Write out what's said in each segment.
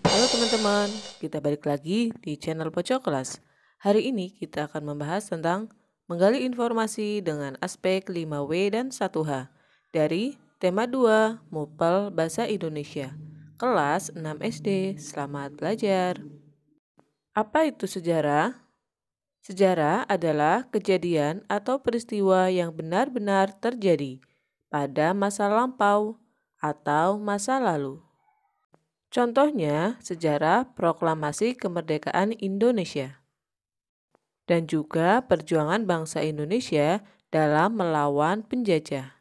Halo teman-teman, kita balik lagi di channel Pojok Kelas. Hari ini kita akan membahas tentang menggali informasi dengan aspek 5W dan 1H dari tema 2 MUPEL Bahasa Indonesia, kelas 6 SD. Selamat belajar. Apa itu sejarah? Sejarah adalah kejadian atau peristiwa yang benar-benar terjadi pada masa lampau atau masa lalu. Contohnya, sejarah proklamasi kemerdekaan Indonesia dan juga perjuangan bangsa Indonesia dalam melawan penjajah.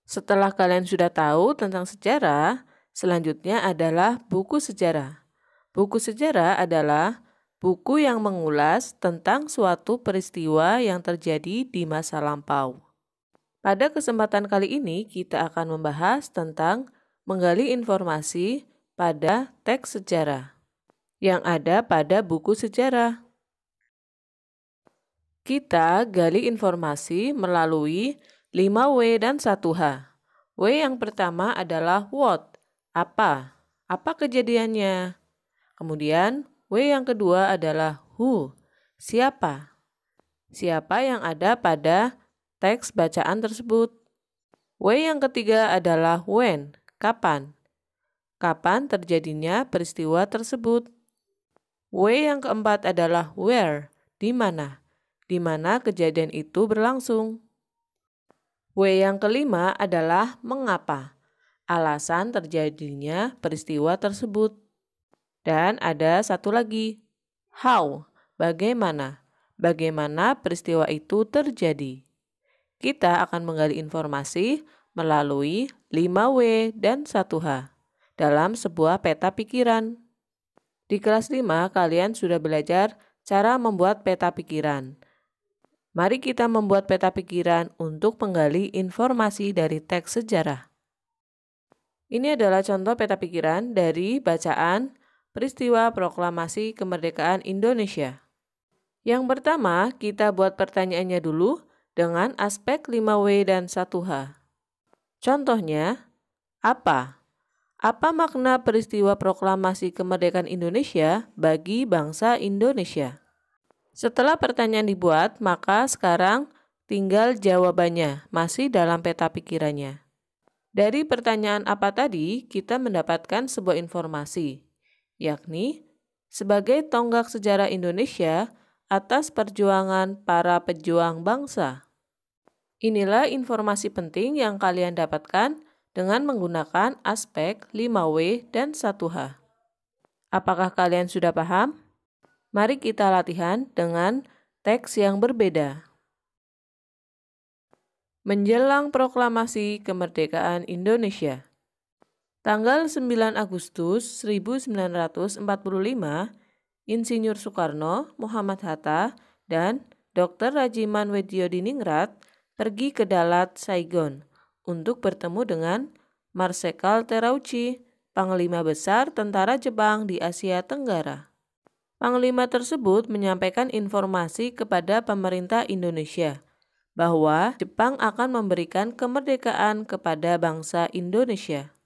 Setelah kalian sudah tahu tentang sejarah, selanjutnya adalah buku sejarah. Buku sejarah adalah buku yang mengulas tentang suatu peristiwa yang terjadi di masa lampau. Pada kesempatan kali ini, kita akan membahas tentang menggali informasi pada teks sejarah yang ada pada buku sejarah. Kita gali informasi melalui 5W dan 1H. W yang pertama adalah what, apa kejadiannya. Kemudian W yang kedua adalah who, siapa yang ada pada teks bacaan tersebut. W yang ketiga adalah when, kapan terjadinya peristiwa tersebut. W yang keempat adalah where, di mana kejadian itu berlangsung. W yang kelima adalah mengapa, alasan terjadinya peristiwa tersebut. Dan ada satu lagi, how, bagaimana peristiwa itu terjadi. Kita akan menggali informasi melalui 5W dan 1H dalam sebuah peta pikiran. Di kelas 5, kalian sudah belajar cara membuat peta pikiran. Mari kita membuat peta pikiran untuk menggali informasi dari teks sejarah. Ini adalah contoh peta pikiran dari bacaan peristiwa proklamasi kemerdekaan Indonesia. Yang pertama, kita buat pertanyaannya dulu dengan aspek 5W dan 1H. Contohnya, apa? Apa makna peristiwa proklamasi kemerdekaan Indonesia bagi bangsa Indonesia? Setelah pertanyaan dibuat, maka sekarang tinggal jawabannya masih dalam peta pikirannya. Dari pertanyaan apa tadi, kita mendapatkan sebuah informasi, yakni sebagai tonggak sejarah Indonesia atas perjuangan para pejuang bangsa. Inilah informasi penting yang kalian dapatkan dengan menggunakan aspek 5W dan 1H. Apakah kalian sudah paham? Mari kita latihan dengan teks yang berbeda. Menjelang proklamasi kemerdekaan Indonesia. Tanggal 9 Agustus 1945, Insinyur Soekarno, Muhammad Hatta, dan Dr. Rajiman Weddiodiningrat pergi ke Dalat, Saigon untuk bertemu dengan Marsekal Terauchi, Panglima Besar Tentara Jepang di Asia Tenggara. Panglima tersebut menyampaikan informasi kepada pemerintah Indonesia bahwa Jepang akan memberikan kemerdekaan kepada bangsa Indonesia.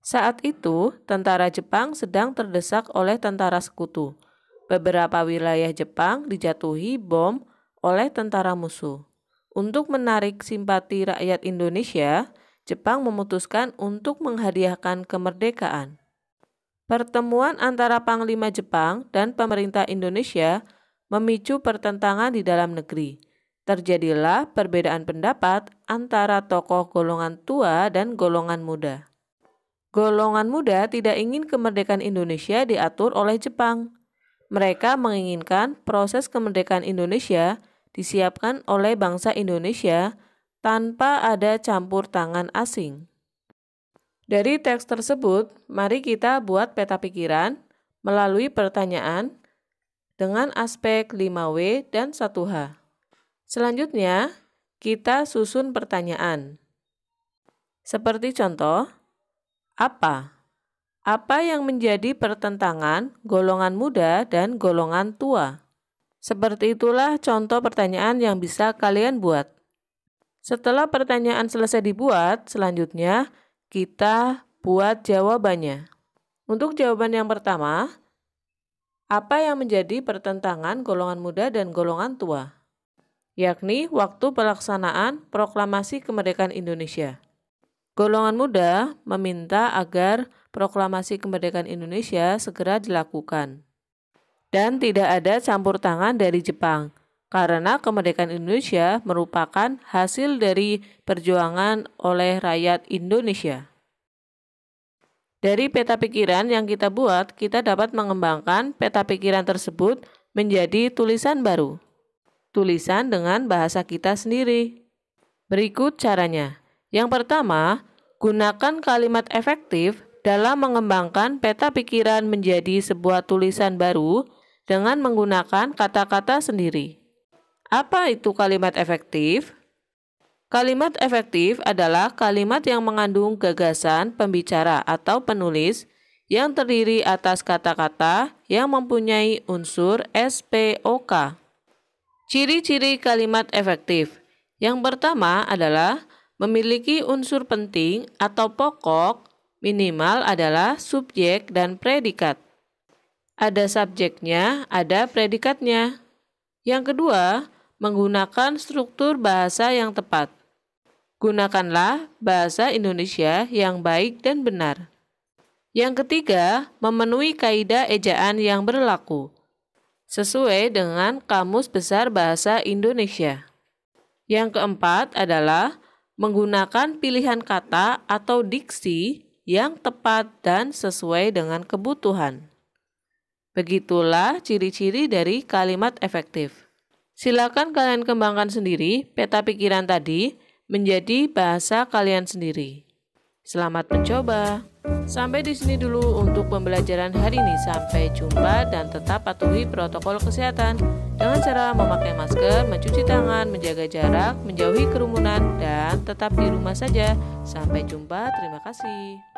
Saat itu, tentara Jepang sedang terdesak oleh tentara sekutu. Beberapa wilayah Jepang dijatuhi bom oleh tentara musuh. Untuk menarik simpati rakyat Indonesia, Jepang memutuskan untuk menghadiahkan kemerdekaan. Pertemuan antara Panglima Jepang dan pemerintah Indonesia memicu pertentangan di dalam negeri. Terjadilah perbedaan pendapat antara tokoh golongan tua dan golongan muda. Golongan muda tidak ingin kemerdekaan Indonesia diatur oleh Jepang. Mereka menginginkan proses kemerdekaan Indonesia disiapkan oleh bangsa Indonesia tanpa ada campur tangan asing. Dari teks tersebut, mari kita buat peta pikiran melalui pertanyaan dengan aspek 5W dan 1H. Selanjutnya, kita susun pertanyaan. Seperti contoh, apa? Apa yang menjadi pertentangan golongan muda dan golongan tua? Seperti itulah contoh pertanyaan yang bisa kalian buat. Setelah pertanyaan selesai dibuat, selanjutnya kita buat jawabannya. Untuk jawaban yang pertama, apa yang menjadi pertentangan golongan muda dan golongan tua? Yakni waktu pelaksanaan Proklamasi Kemerdekaan Indonesia. Golongan muda meminta agar Proklamasi Kemerdekaan Indonesia segera dilakukan. Dan tidak ada campur tangan dari Jepang, karena kemerdekaan Indonesia merupakan hasil dari perjuangan oleh rakyat Indonesia. Dari peta pikiran yang kita buat, kita dapat mengembangkan peta pikiran tersebut menjadi tulisan baru. Tulisan dengan bahasa kita sendiri. Berikut caranya. Yang pertama, gunakan kalimat efektif dalam mengembangkan peta pikiran menjadi sebuah tulisan baru dengan menggunakan kata-kata sendiri. Apa itu kalimat efektif? Kalimat efektif adalah kalimat yang mengandung gagasan pembicara atau penulis yang terdiri atas kata-kata yang mempunyai unsur SPOK. Ciri-ciri kalimat efektif. Yang pertama adalah memiliki unsur penting atau pokok, minimal adalah subjek dan predikat. Ada subjeknya, ada predikatnya. Yang kedua, menggunakan struktur bahasa yang tepat. Gunakanlah bahasa Indonesia yang baik dan benar. Yang ketiga, memenuhi kaidah ejaan yang berlaku sesuai dengan Kamus Besar Bahasa Indonesia. Yang keempat adalah menggunakan pilihan kata atau diksi yang tepat dan sesuai dengan kebutuhan. Begitulah ciri-ciri dari kalimat efektif. Silakan kalian kembangkan sendiri peta pikiran tadi menjadi bahasa kalian sendiri. Selamat mencoba. Sampai di sini dulu untuk pembelajaran hari ini. Sampai jumpa dan tetap patuhi protokol kesehatan dengan cara memakai masker, mencuci tangan, menjaga jarak, menjauhi kerumunan, dan tetap di rumah saja. Sampai jumpa. Terima kasih.